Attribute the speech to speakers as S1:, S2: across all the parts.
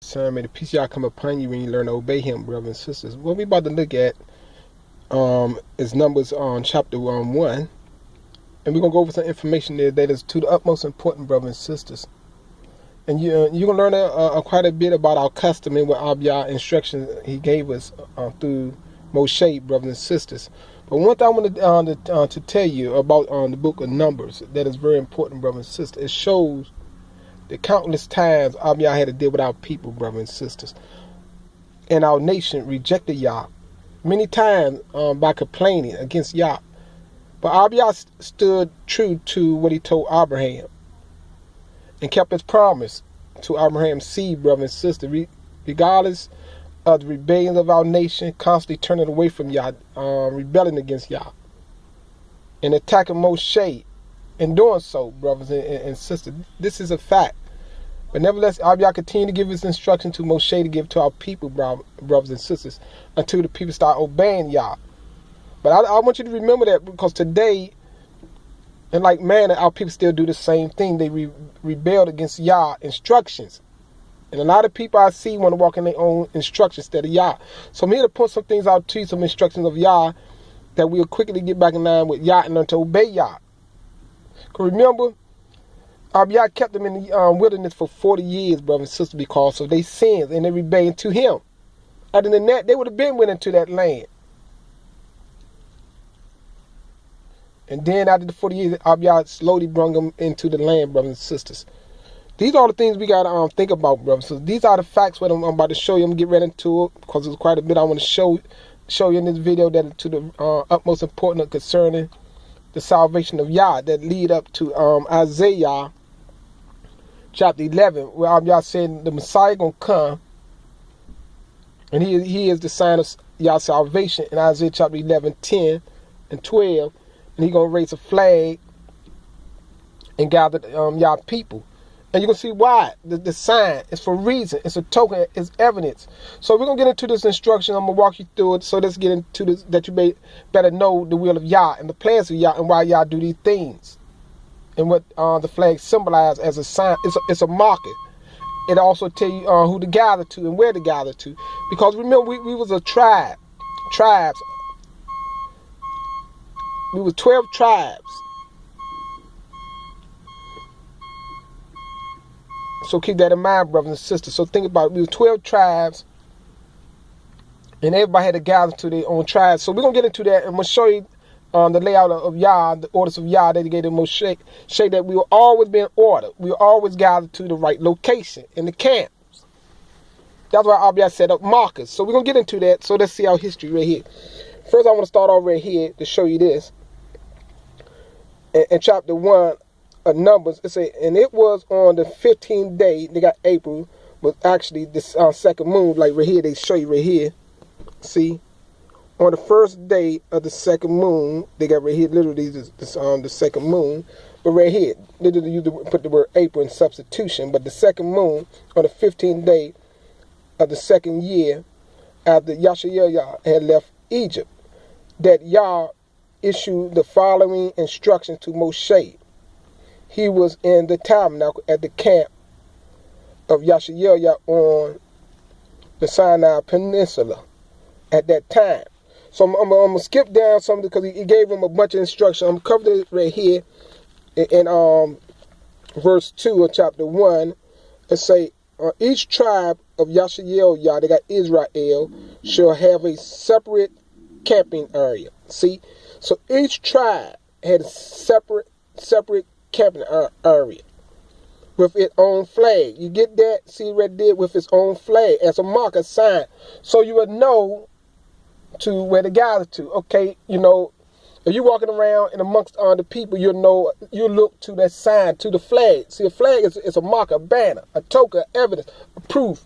S1: Son, may the peace of Yah come upon you when you learn to obey Him, brothers and sisters. What we about to look at is Numbers on chapter 1, and we're gonna go over some information there that is to the utmost important, brothers and sisters. And you're gonna learn quite a bit about our custom and what Abiyah instructions He gave us through Moshe, brothers and sisters. But one thing I want to tell you about the book of Numbers that is very important, brothers and sisters. It shows the countless times Abiyah had to deal with our people, brothers and sisters. And our nation rejected Yah many times by complaining against Yah. But Abiyah stood true to what he told Abraham and kept his promise to Abraham's seed, brothers and sisters, regardless of the rebellion of our nation, constantly turning away from Yah, rebelling against Yah, and attacking Moshe. In doing so, brothers and sisters, this is a fact. But nevertheless, Abiyah continued to give his instruction to Moshe to give to our people, brothers and sisters, until the people start obeying Yah. But I want you to remember that, because today, in like manner, our people still do the same thing. They rebelled against Yah instructions. And a lot of people I see want to walk in their own instructions instead of Yah. So I'm here to point some things out to you, some instructions of Yah, that we'll quickly get back in line with Yah and learn to obey Yah. Because remember, Abiyah kept them in the wilderness for 40 years, brothers and sisters, because of their sins and their rebellion to Him. Other than that, they would have been went into that land. And then after the 40 years, Abiyah slowly brought them into the land, brothers and sisters. These are the things we got to think about, brothers. So these are the facts what I'm about to show you. I'm going to get right into it, because there's quite a bit I want to show you in this video that is to the utmost important concerning the salvation of Yah, that lead up to Isaiah chapter 11, where Abiyah said the Messiah going to come, and he is the sign of Yah's salvation in Isaiah chapter 11, 10 and 12, and He going to raise a flag and gather Yah people. And you're going to see why. The sign is for a reason. It's a token. It's evidence. So we're going to get into this instruction. I'm going to walk you through it. So let's get into this, that you better know the will of Yah and the plans of Yah and why Yah do these things. And what the flag symbolizes as a sign. It's a marker. It also tell you who to gather to and where to gather to. Because remember, we was a tribe. Tribes. We were 12 tribes. So keep that in mind, brothers and sisters. So think about it. We were 12 tribes, and everybody had to gather to their own tribes. So we're going to get into that, and I'm going to show you the layout of Yah, the orders of Yah that He gave to Moshe, that we will always be in order. We will always gather to the right location in the camps. That's why Abiyah set up markers. So we're going to get into that. So let's see our history right here. First, I want to start off right here to show you this. In chapter 1 of Numbers, it say, and it was on the 15th day, they got April, was actually this second moon, like right here, they show you right here. See? On the first day of the second moon, they got right here, literally the second moon, but right here, literally you put the word April in substitution, but the second moon, on the 15th day of the second year, after Yashayahu had left Egypt, that Yah issued the following instructions to Moshe. He was in the tabernacle at the camp of Yashayahu on the Sinai Peninsula at that time. So I'm going to skip down something because he gave him a bunch of instructions. I'm covering it right here in verse 2 of chapter 1. It say, each tribe of Yashayahu, they got Israel, shall have a separate camping area. See? So each tribe had a separate camping area with its own flag. You get that? See right there, with its own flag as a marker sign. So you would know to where to gather to. Okay, you know, if you're walking around and amongst the people, you'll know, you look to that sign, to the flag. See, a flag is a marker, a banner, a token, evidence, a proof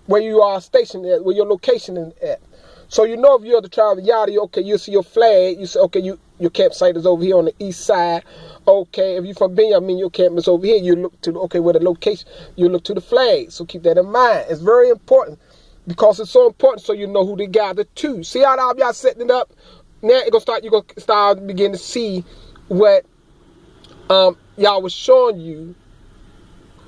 S1: where you are stationed at, where your location is at. So you know if you're the tribe of Yadi, okay, you see your flag, you say, okay, your campsite is over here on the east side. Okay, if you're from Benjamin, your camp is over here. You look to, okay, where the location, you look to the flag. So keep that in mind. It's very important, because it's so important so you know who to gather to. See how y'all setting it up? Now you're going to start begin to see what y'all was showing you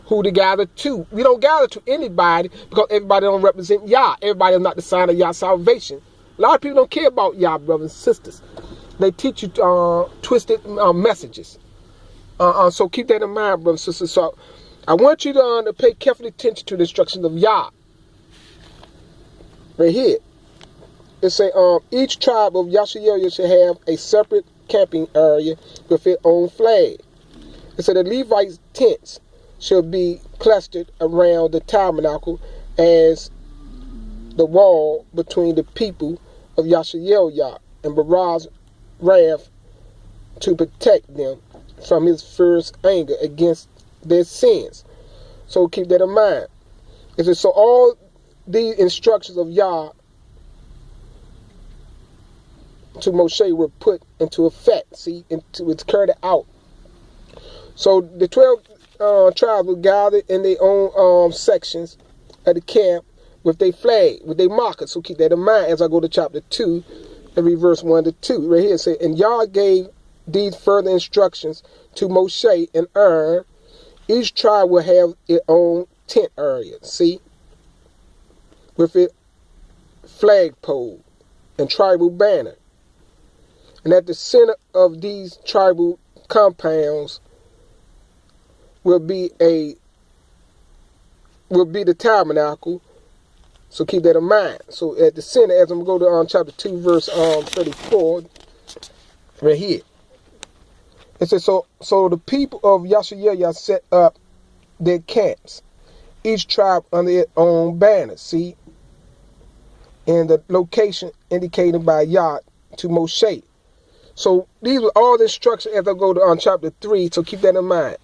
S1: who to gather to. We don't gather to anybody because everybody don't represent Yah. Everybody is not the sign of Yah's salvation. A lot of people don't care about Yah, brothers and sisters. They teach you twisted messages. So keep that in mind, brothers and sisters. So I want you to pay careful attention to the instructions of Yah. Right here. It say, each tribe of Yasharal should have a separate camping area with its own flag. It said the Levites' tents should be clustered around the tabernacle as the wall between the people of Yasharal and Baraz's wrath to protect them from his fierce anger against their sins. So keep that in mind. It says, so all these instructions of Yah to Moshe were put into effect. See, it's carried out. So the 12 tribes were gathered in their own sections at the camp with their flag, with their markers. So keep that in mind as I go to chapter 2 and read verse 1 to 2. Right here it says, and Yah gave these further instructions to Moshe and Aaron. Each tribe will have its own tent area. See, with its flagpole and tribal banner. And at the center of these tribal compounds will be the tabernacle. So keep that in mind. So at the center, as I'm going to go to chapter 2, verse 34, right here. It says, so the people of Yasharal set up their camps, each tribe under its own banner. See, and the location indicated by Yah to Moshe. So these are all the instructions as I go to chapter 3. So keep that in mind.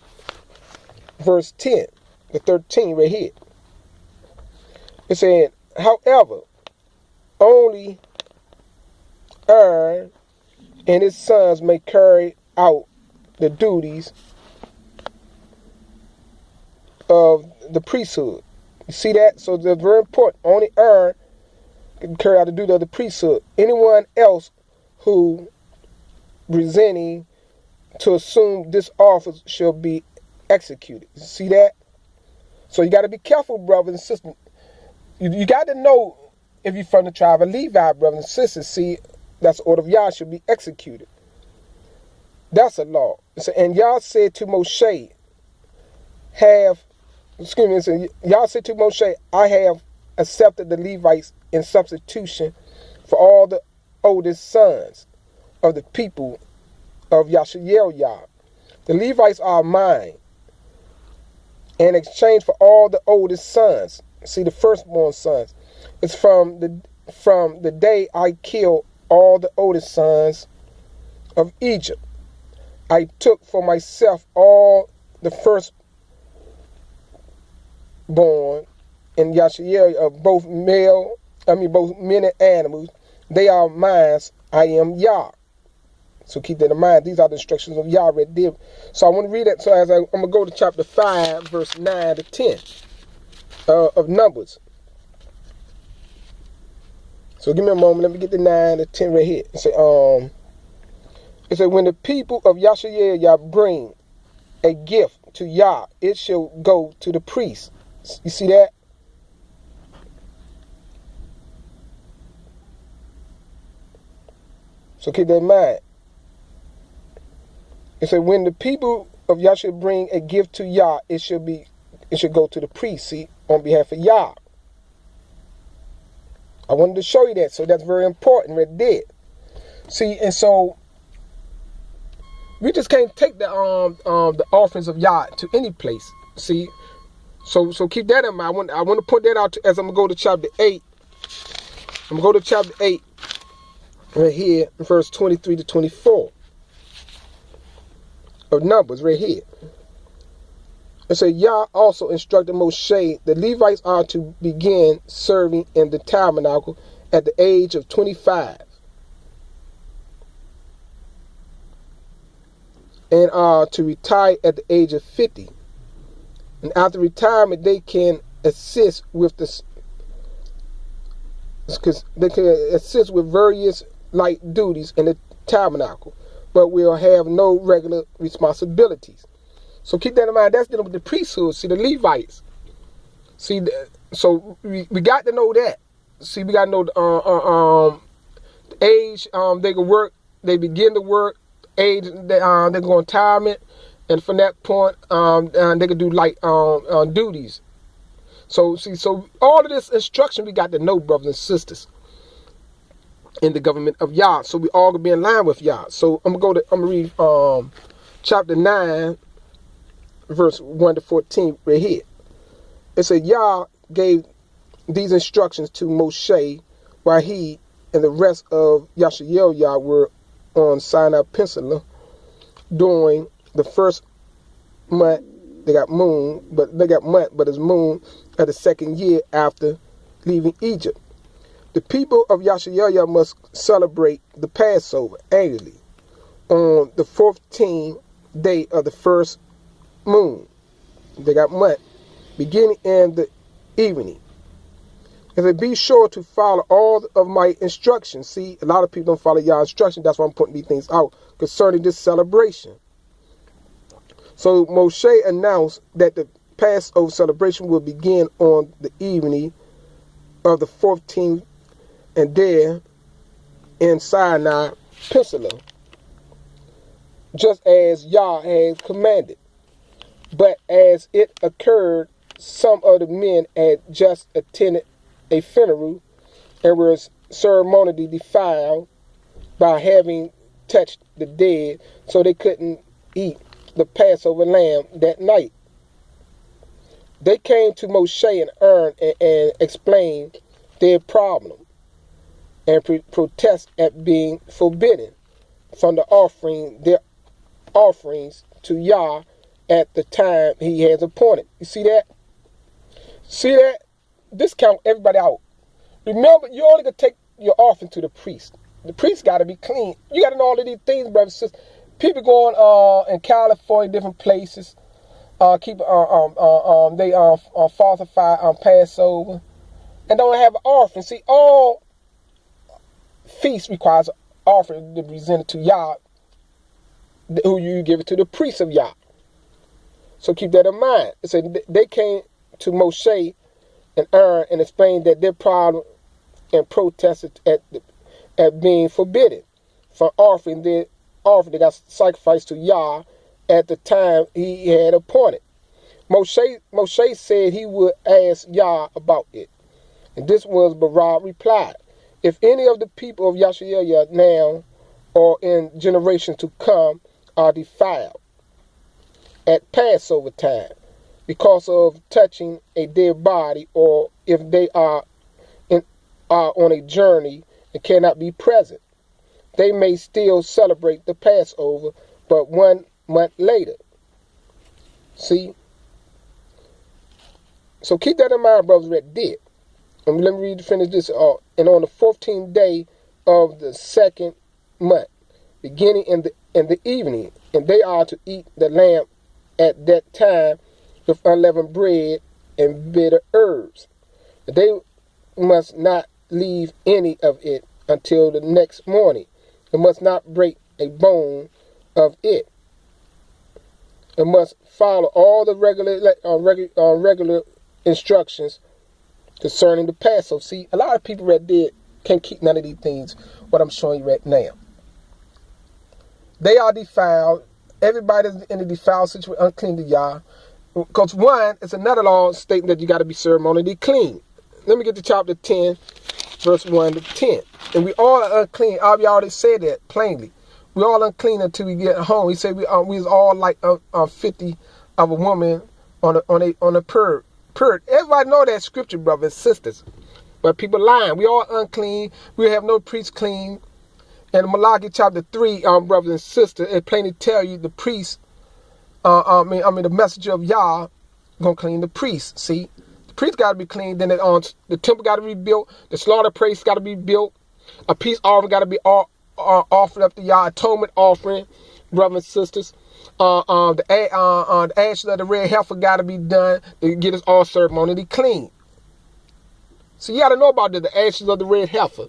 S1: Verse 10 to 13 right here. It said, however, only Aaron and his sons may carry out the duties of the priesthood. You see that? So that's very important. Only Aaron can carry out the duty of the priesthood. Anyone else who presenting to assume this office shall be executed. See that? So you got to be careful, brothers and sisters. You got to know if you're from the tribe of Levi, brothers and sisters. See, that's the order of Yah should be executed. That's a law. And Yah said to Moshe, Yah said to Moshe, I have accepted the Levites in substitution for all the oldest sons of the people of Yasharal. The Levites are mine in exchange for all the oldest sons. See, the firstborn sons. It's from the day I killed all the oldest sons of Egypt. I took for myself all the firstborn in Yasharal of both men and animals. They are mine. I am Yah. So keep that in mind. These are the instructions of Yah right there. So I want to read that. So I'm going to go to chapter 5, verse 9 to 10 of Numbers. So give me a moment. Let me get the 9 to 10 right here. It said, when the people of Yasharal bring a gift to Yah, it shall go to the priest. You see that? So keep that in mind. It said, when the people of Yasharal bring a gift to Yah, it should go to the priest, see, on behalf of Yah. I wanted to show you that, so that's very important right there. See, and so we just can't take the offerings of Yah to any place. See, so keep that in mind. I want to put that out as I'm gonna go to chapter 8. I'm gonna go to chapter 8 right here, verse 23 to 24 of Numbers right here. It says, Yah also instructed Moshe, the Levites are to begin serving in the tabernacle at the age of 25. And are to retire at the age of 50. And after retirement, they can assist with various light duties in the tabernacle, but will have no regular responsibilities. So keep that in mind. That's dealing with the priesthood. See, the Levites. See, so we got to know that. See, we got to know the age they can work. They begin to work. Age they go on retirement, and from that point they can do like duties. So see, so all of this instruction we got to know, brothers and sisters, in the government of Yah. So we all gonna be in line with Yah. So I'm gonna read chapter 9, verse 1 to 14 right here. It said Yah gave these instructions to Moshe while he and the rest of Yashael were on Sinai Peninsula during the first month. They got month, but it's moon of the second year after leaving Egypt. The people of Yashael must celebrate the Passover annually on the 14th day of the first moon. They got month, beginning in the evening. And then be sure to follow all of my instructions. See, a lot of people don't follow your instructions. That's why I'm putting these things out concerning this celebration. So Moshe announced that the Passover celebration will begin on the evening of the 14th and there in Sinai Peninsula, just as Yah had commanded. But as it occurred, some of the men had just attended a funeral and were ceremonially defiled by having touched the dead, so they couldn't eat the Passover lamb that night. They came to Moshe and Aaron and explained their problem and protest at being forbidden from the offering their offerings to Yah at the time he has appointed. You see that? See that? Discount everybody out. Remember, you only can take your offering to the priest. The priest got to be clean. You got to know all of these things, brothers and sisters. People going in California, different places, they falsify Passover and don't have an offering. See, all feast requires an offering to be presented to Yah, who you give it to the priest of Yah. So keep that in mind. It said they came to Moshe and Aaron and explained that their problem and protested at being forbidden from offering their offering that got sacrificed to Yah at the time he had appointed. Moshe said he would ask Yah about it. And this was Barak replied, if any of the people of Yashael now or in generations to come are defiled at Passover time because of touching a dead body, or if they are on a journey and cannot be present, they may still celebrate the Passover, but 1 month later. See? So keep that in mind, brothers that did. And let me finish this. And on the 14th day of the second month, beginning in the evening, and they are to eat the lamb at that time with unleavened bread and bitter herbs. They must not leave any of it until the next morning. They must not break a bone of it. It must follow all the regular instructions concerning the Passover. See, a lot of people that did can't keep none of these things, what I'm showing you right now. They are defiled. Everybody's in a defiled situation, unclean to Yah. Because one, it's another law stating that you got to be ceremonially clean. Let me get to chapter 10, verse 1 to 10. And we all are unclean. We already said that plainly. We all unclean until we get home. He said we was all like 50 of a woman on a period. Everybody know that scripture, brothers and sisters. But people lying. We all unclean. We have no priest clean. And Malachi chapter 3, brothers and sisters, it plainly tell you the priest, the messenger of Yah gonna clean the priest. See, the priest gotta be clean. Then the temple gotta be built. The slaughter place gotta be built. A peace offering gotta be offered up to Yah. Atonement offering, brothers and sisters. The ashes of the red heifer gotta be done to get us all ceremonially clean. So you gotta know about the ashes of the red heifer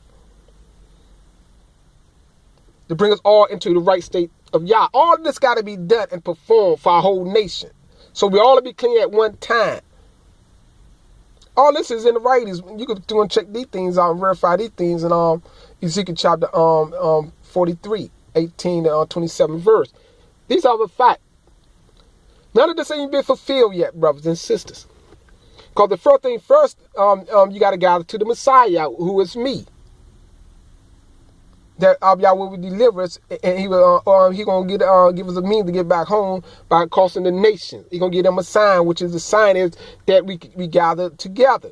S1: to bring us all into the right state of Yah. All of this got to be done and performed for our whole nation. So we all be clean at one time. All this is in the writings. You can do and check these things out and verify these things in Ezekiel chapter 43, 18 to 27 verse. These are the facts. None of this ain't been fulfilled yet, brothers and sisters. Because the first thing first, you got to gather to the Messiah, who is me. That Yah will deliver us, and he gonna give us a means to get back home by crossing the nations. He gonna give them a sign, which is the sign is that we gather together,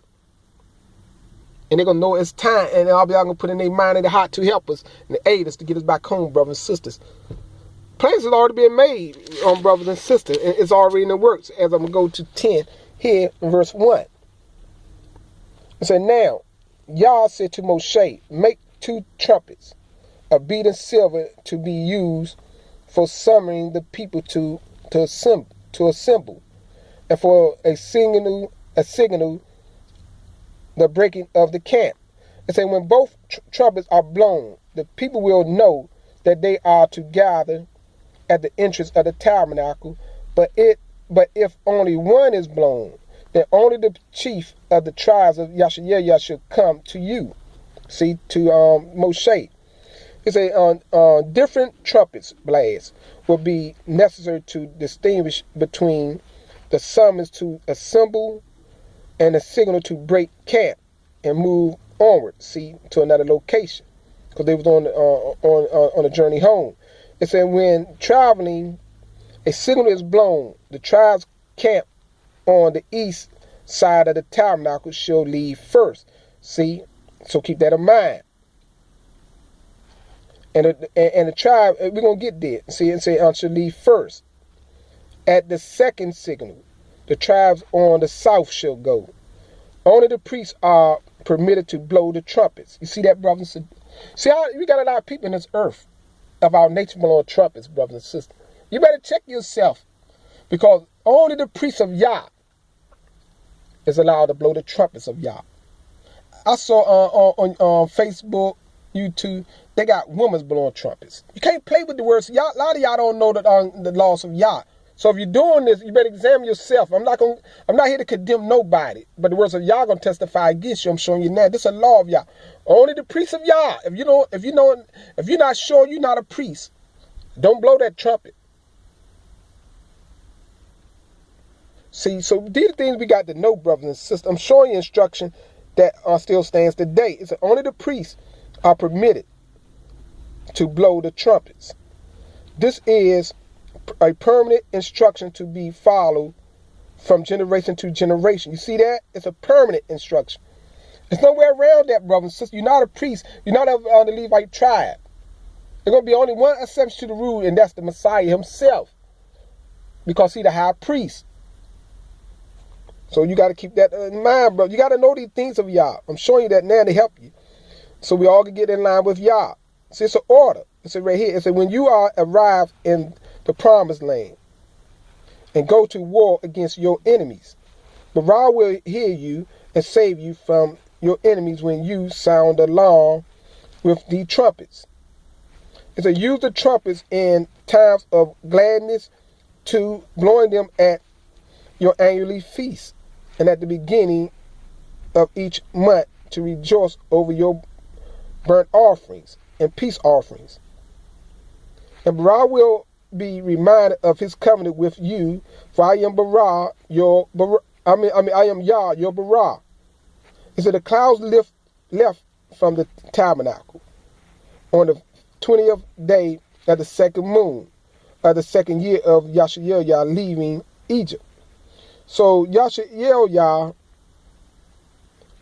S1: and they're gonna know it's time. And Yah gonna put in their mind and their heart to help us and to aid us to get us back home, brothers and sisters. Plans has already been made, brothers and sisters. It's already in the works. As I'm gonna go to 10 here in verse 1. It said, "Now Yah said to Moshe, make 2 trumpets of beaten silver to be used for summoning the people to assemble, and for a signal, the breaking of the camp. It said, when both trumpets are blown, the people will know that they are to gather at the entrance of the tabernacle. But if only one is blown, then only the chief of the tribes of Yashar'el shall come to you." See, to Moshe. It's different trumpets blast will be necessary to distinguish between the summons to assemble and the signal to break camp and move onward, see, to another location, because they was on a journey home. It said when traveling, a signal is blown, the tribes camp on the east side of the tabernacle shall leave first. See, so keep that in mind. And the tribe, we're going to get there. See, and say, shall leave first. At the second signal, the tribes on the south shall go. Only the priests are permitted to blow the trumpets. You see that, brothers and sisters? See how we got a lot of people in this earth of our nature blowing trumpets, brothers and sisters. You better check yourself, because only the priests of Yah is allowed to blow the trumpets of Yah. I saw on Facebook, YouTube, they got women blowing trumpets. You can't play with the words. A lot of y'all don't know the laws of Yah. So if you're doing this, you better examine yourself. I'm not here to condemn nobody, but the words of Yah gonna testify against you. I'm showing you now. This is a law of Yah. Only the priests of Yah. If you're not sure you're not a priest, don't blow that trumpet. See, so these are things we got to know, brothers and sisters. I'm showing you instruction that still stands today. It's only the priests are permitted to blow the trumpets. This is a permanent instruction to be followed from generation to generation. You see that? It's a permanent instruction. There's nowhere around that, brothers and sisters. You're not a priest. You're not of the Levite tribe. There's going to be only one exception to the rule, and that's the Messiah himself, because he's the high priest. So you got to keep that in mind, bro. You got to know these things of Yah. I'm showing you that now to help you, so we all can get in line with Yah. See, it's an order. It's right here. It says, when you are arrived in the promised land and go to war against your enemies, Barah will hear you and save you from your enemies when you sound the alarm with the trumpets. It says, use the trumpets in times of gladness, to blowing them at your annual feast and at the beginning of each month, to rejoice over your burnt offerings and peace offerings. And Barah will be reminded of his covenant with you, for I am Barah, I am Yah, your Barah. It said, the clouds left from the tabernacle on the 20th day of the second moon of the second year of Yashar'el leaving Egypt. So Yashar'el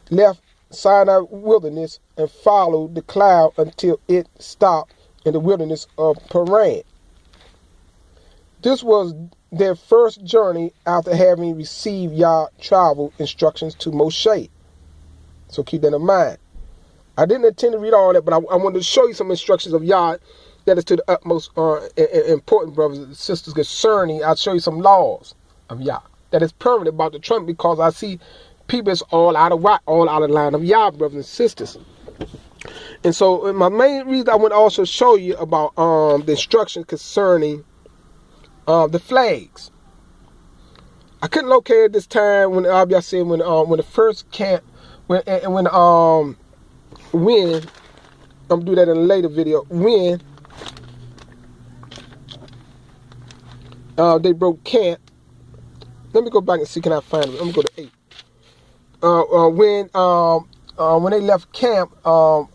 S1: left Sinai wilderness and followed the cloud until it stopped in the wilderness of Paran. This was their first journey after having received Yah travel instructions to Moshe. So keep that in mind. I didn't intend to read all that, but I wanted to show you some instructions of Yah that is to the utmost important, brothers and sisters, concerning. I'll show you some laws of Yah that is permanent about the trumpet, because I see people is all out of whack, all out of line of Yah, brothers and sisters. And so my main reason I want to also show you about the instructions concerning the flags. I couldn't locate it this time when I said when the first camp when I'm gonna do that in a later video when they broke camp. Let me go back and see can I find it. I'm gonna go to 8. When they left camp, y'all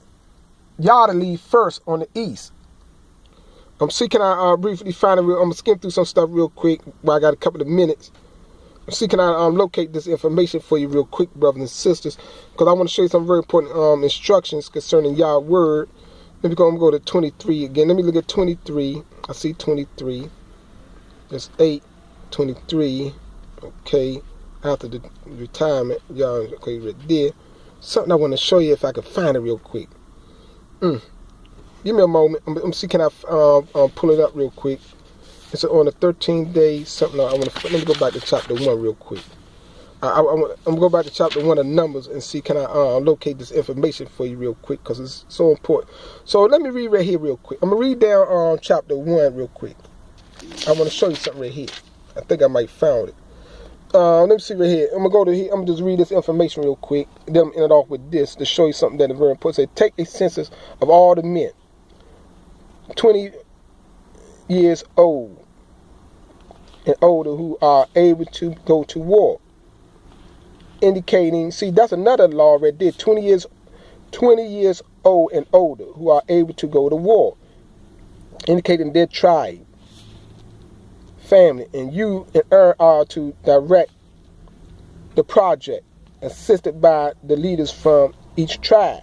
S1: to leave first on the east. See can I briefly find it. I'm gonna skim through some stuff real quick while I got a couple of minutes. See can I locate this information for you real quick, brothers and sisters, because I want to show you some very important instructions concerning Yah's word. Let me go. I'm gonna go to 23 again. Let me look at 23. I see 23. That's 8. 23. Okay. After the retirement, y'all. Okay, right there. Something I want to show you if I can find it real quick. Give me a moment. I'm see can I pull it up real quick. It's on the 13th day. Something I want to. Let me go back to chapter 1 real quick. I'm gonna go back to chapter 1 of Numbers and see can I locate this information for you real quick because it's so important. So let me read right here real quick. I'm gonna read down chapter 1 real quick. I want to show you something right here. I think I might found it. Let me see right here. I'm gonna go to here. I'm gonna just read this information real quick. Then I'm end it off with this to show you something that is very important. Say, take a census of all the men 20 years old and older who are able to go to war. Indicating, see, that's another law right there. 20 years old and older who are able to go to war. Indicating their tribe, family, and you and Aaron are to direct the project, assisted by the leaders from each tribe.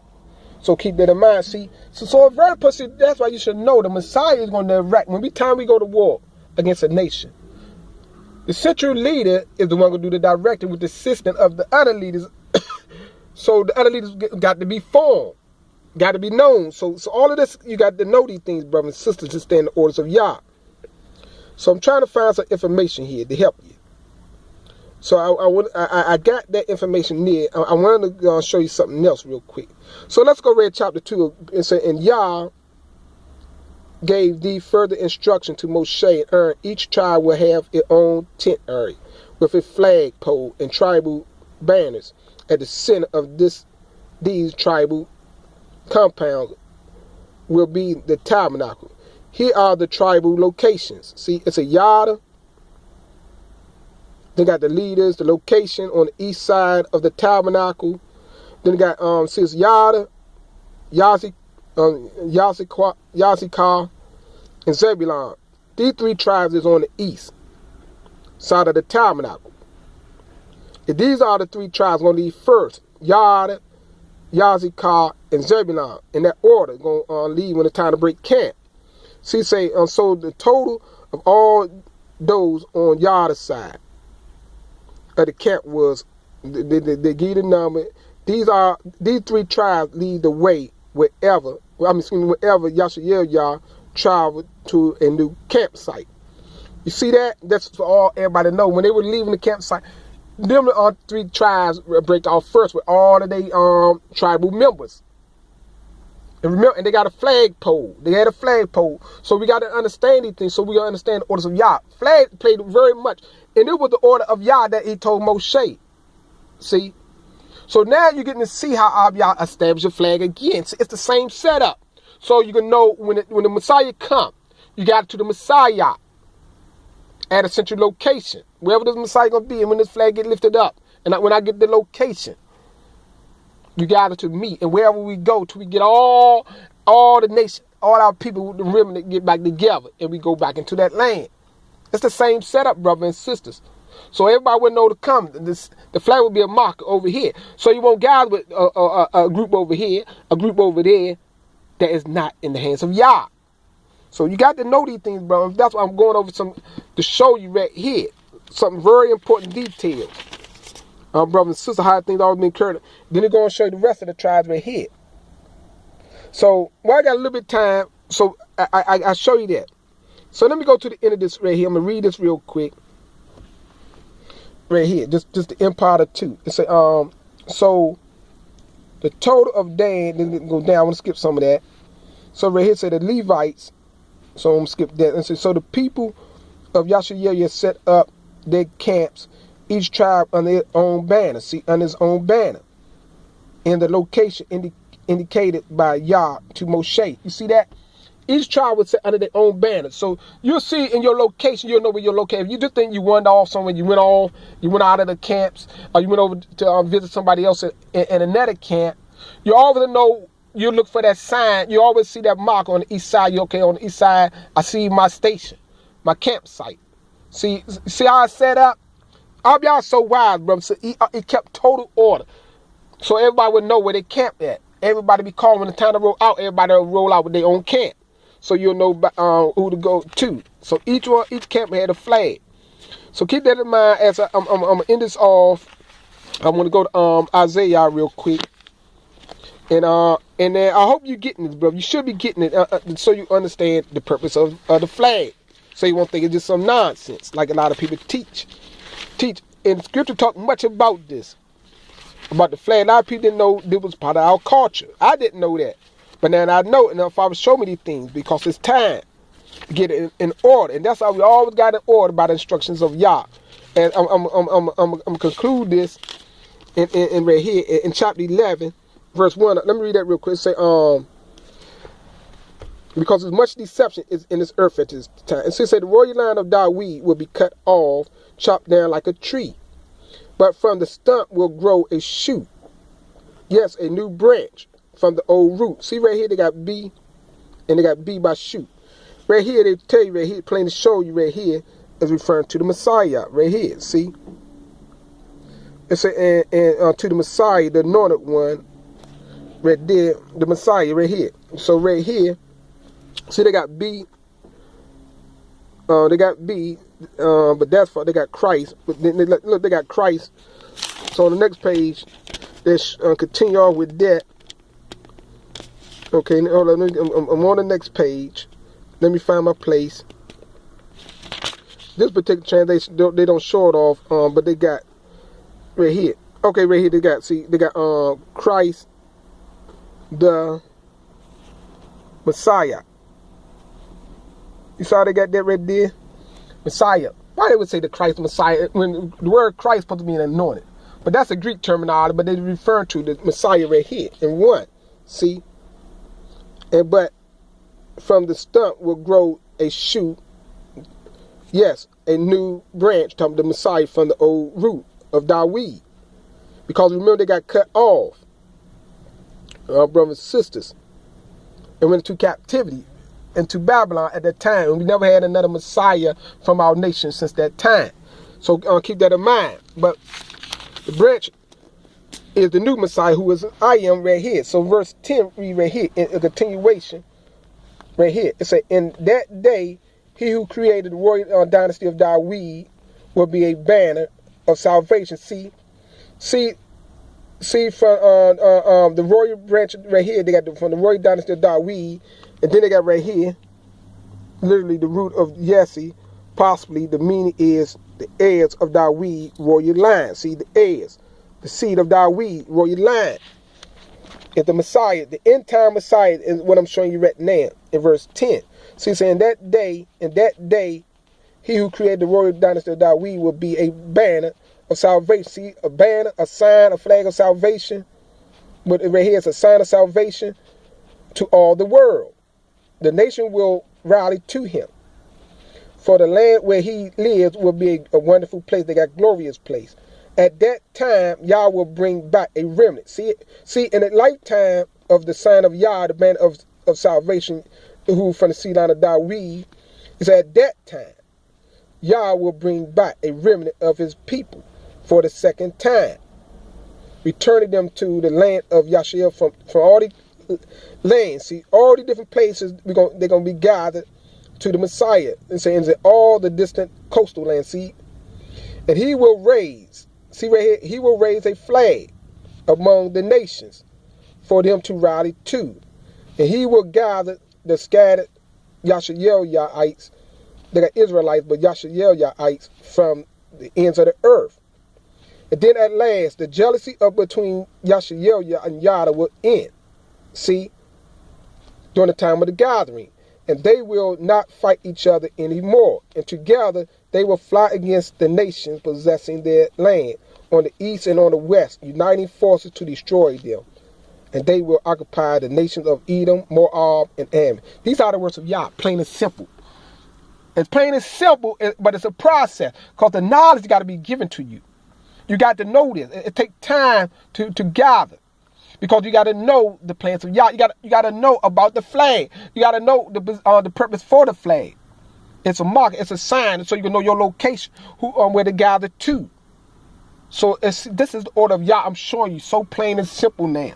S1: So keep that in mind. See, so very person. That's why you should know the Messiah is going to direct when we go to war against a nation. The central leader is the one going to do the directing with the assistance of the other leaders. So the other leaders got to be formed, got to be known. So all of this, you got to know these things, brothers and sisters, to stay in the orders of Yah. So I'm trying to find some information here to help you. So I got that information near. I wanted to show you something else real quick. So let's go read chapter 2 and say, and Yah gave thee further instruction to Moshe and Aaron. Each tribe will have its own tent area with a flag pole and tribal banners at the center of these tribal compounds will be the tabernacle. Here are the tribal locations. See, it's a yada. They got the leaders, the location on the east side of the tabernacle. Then they got see it's Yada, Yazikar, and Zebulon. These 3 tribes is on the east side of the tabernacle. And these are the 3 tribes going to leave first. Yada, Yazikar, and Zebulon. In that order, going to leave when it's time to break camp. See, say, so the total of all those on Yada's side of the camp was, they give you the number. These 3 tribes lead the way wherever Yashael Yah traveled to a new campsite. You see that? That's for all everybody know. When they were leaving the campsite, them 3 tribes break off first with all of their tribal members. And remember, and they got a flagpole. They had a flagpole. So we got to understand these things so we understand the orders of Yah. Flag played very much. And it was the order of Yah that he told Moshe. See? So now you're getting to see how Yah established a flag again. It's the same setup. So you can know when the Messiah come, you got to the Messiah at a central location. Wherever this Messiah going to be and when this flag get lifted up. And when I get the location, you gather to meet, and wherever we go, till we get all the nation, all our people, the remnant get back together, and we go back into that land. It's the same setup, brothers and sisters. So everybody would know to come. The flag would be a marker over here. So you won't gather with a group over here, a group over there that is not in the hands of Yah. So you got to know these things, brothers. That's why I'm going over some to show you right here some very important details. Brothers and sisters, how things always been current. Then they're going to show you the rest of the tribes right here. So, I got a little bit of time, so I show you that. So let me go to the end of this right here. I'm going to read this real quick. Right here, just the empire of 2. It say, so The total of Dan, then go down. I want to skip some of that. So right here say the Levites. So I'm going to skip that. And so the people of Yashael set up their camps, each tribe under their own banner. See, under his own banner. In the location indicated by Yah to Moshe. You see that? Each tribe would sit under their own banner. So you'll see in your location, you'll know where you're located. If you just think you went off somewhere, you went out of the camps, or you went over to visit somebody else in another camp, you always know, you look for that sign. You always see that mark on the east side. You're okay, on the east side, I see my station, my campsite. See how I set up? All y'all so wise, brother. So it kept total order. So everybody would know where they camped at. Everybody be calling when the time to roll out. Everybody will roll out with their own camp. So you'll know who to go to. So each camp had a flag. So keep that in mind as I'm going to end this off. I want to go to Isaiah real quick. And then I hope you're getting this, bro. You should be getting it so you understand the purpose of the flag. So you won't think it's just some nonsense like a lot of people teach. And the scripture talk much about this. About the flag. A lot of people didn't know this was part of our culture. I didn't know that. But now I know it, and if I would show me these things, because it's time to get it in order. And that's how we always got in order by the instructions of Yah. And I'm conclude this in right here in chapter 11, verse 1. Let me read that real quick. It say, because as much deception is in this earth at this time. And so it said, the royal line of David will be cut off, chopped down like a tree. But from the stump will grow a shoot. Yes, a new branch from the old root. See right here, they got B, and they got B by shoot. Right here, they tell you right here, plain to show you right here, is referring to the Messiah. Right here, see? It's and to the Messiah, the anointed one, right there, the Messiah right here. So right here, see they got B, but that's for they got Christ. But then look, they got Christ. So on the next page, let's continue on with that. Okay, hold on, I'm on the next page. Let me find my place. This particular translation, they don't show it off, but they got right here. Okay, right here they got Christ, the Messiah. You saw they got that right there? Messiah. Why they would say the Christ Messiah when the word Christ is supposed to be anointed? But that's a Greek terminology, but they refer to the Messiah right here in 1. See? But from the stump will grow a shoot. Yes, a new branch, talking the Messiah from the old root of David. Because remember they got cut off. Our brothers and sisters. And went into captivity, into Babylon at that time. And we never had another Messiah from our nation since that time. So keep that in mind. But the branch is the new Messiah, who is I am right here. So verse 10 read right here in a continuation right here. It says, in that day he who created the royal dynasty of David will be a banner of salvation. See from the royal branch right here, they got from the royal dynasty of David, and then they got right here literally the root of Jesse. Possibly the meaning is the heirs of David royal line. See, the heirs, the seed of David royal line. If the Messiah, the end time Messiah is what I'm showing you right now in verse 10. See, it's saying in that day, he who created the royal dynasty of David will be a banner of salvation. See, a banner, a sign, a flag of salvation. But right here it's a sign of salvation to all the world. The nation will rally to him. For the land where he lives will be a wonderful place. They got glorious place. At that time, Yah will bring back a remnant. See, in the lifetime of the sign of Yah, the banner of salvation, who from the seed line of David, is at that time, Yah will bring back a remnant of his people for the second time, returning them to the land of Yashael from all the lands. See, all the different places they're going to be gathered to the Messiah. And saying that all the distant coastal lands. See, and he will raise. See right here, he will raise a flag among the nations for them to rally to. And he will gather the scattered Yashaelites, they got Israelites, but Yashaelites from the ends of the earth. And then at last, the jealousy of between Yashael and Yada will end. See, during the time of the gathering. And they will not fight each other anymore. And together they will fly against the nations possessing their land on the east and on the west, uniting forces to destroy them. And they will occupy the nations of Edom, Moab, and Ammon. These are the words of Yah, plain and simple. It's plain and simple, but it's a process, because the knowledge got to be given to you. You got to know this. It takes time to gather, because you got to know the plans of Yah. You got to know about the flag. You got to know the purpose for the flag. It's a mark. It's a sign, so you can know your location, where to gather to. So this is the order of Yah. I'm showing you, so plain and simple now.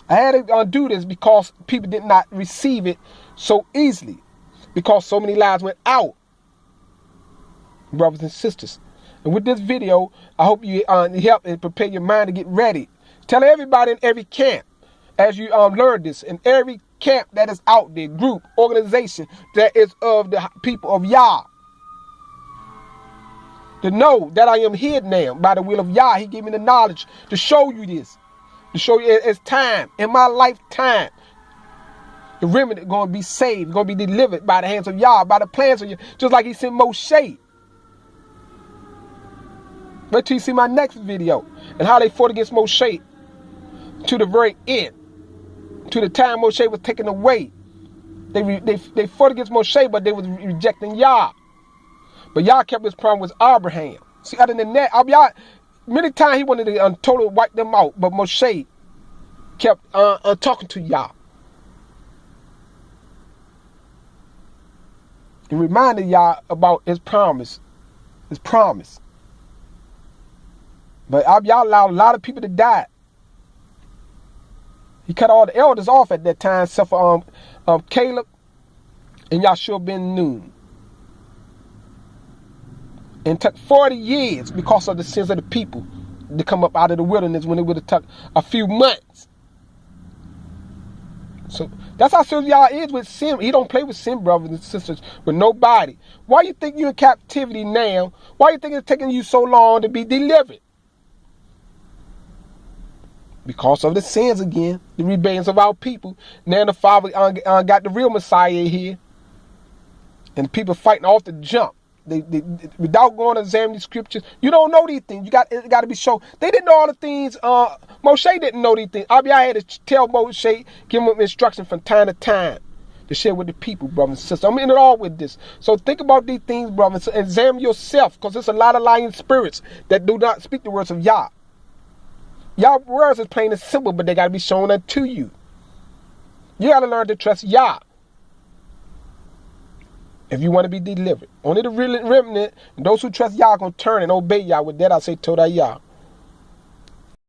S1: I had to do this because people did not receive it so easily, because so many lives went out, brothers and sisters. And with this video, I hope you help and prepare your mind to get ready. Tell everybody in every camp, as you learn this, in every camp that is out there, group, organization that is of the people of Yah, to know that I am here now by the will of Yah. He gave me the knowledge to show you this, to show you it's time, in my lifetime, the remnant is going to be saved, going to be delivered by the hands of Yah, by the plans of Yah, just like he sent Moshe. Wait till you see my next video and how they fought against Moshe to the very end, to the time Moshe was taken away. They fought against Moshe, but they was rejecting Yah. But Yah kept his promise with Abraham. See, other than that, many times he wanted to totally wipe them out, but Moshe kept talking to Yah. He reminded Yah about his promise. His promise. But Yah allowed a lot of people to die. He cut all the elders off at that time, except for Caleb and Yahshua ben Nun. And it took 40 years because of the sins of the people to come up out of the wilderness, when it would have took a few months. So that's how serious Yah is with sin. He don't play with sin, brothers and sisters, with nobody. Why you think you're in captivity now? Why you think it's taking you so long to be delivered? Because of the sins again, the rebellions of our people. Now the Father got the real Messiah here. And people fighting off the jump. They without going to examine the scriptures. You don't know these things. It got to be shown. They didn't know all the things. Moshe didn't know these things. I had to tell Moshe, give him instruction from time to time to share with the people, brothers and sisters. I'm in it all with this. So think about these things, brothers. Examine yourself, because there's a lot of lying spirits that do not speak the words of Yah. Yah words is plain and simple, but they got to be shown unto you. You got to learn to trust Yah if you want to be delivered. Only the remnant and those who trust Yah are going to turn and obey Yah. With that, I say Todah Yah.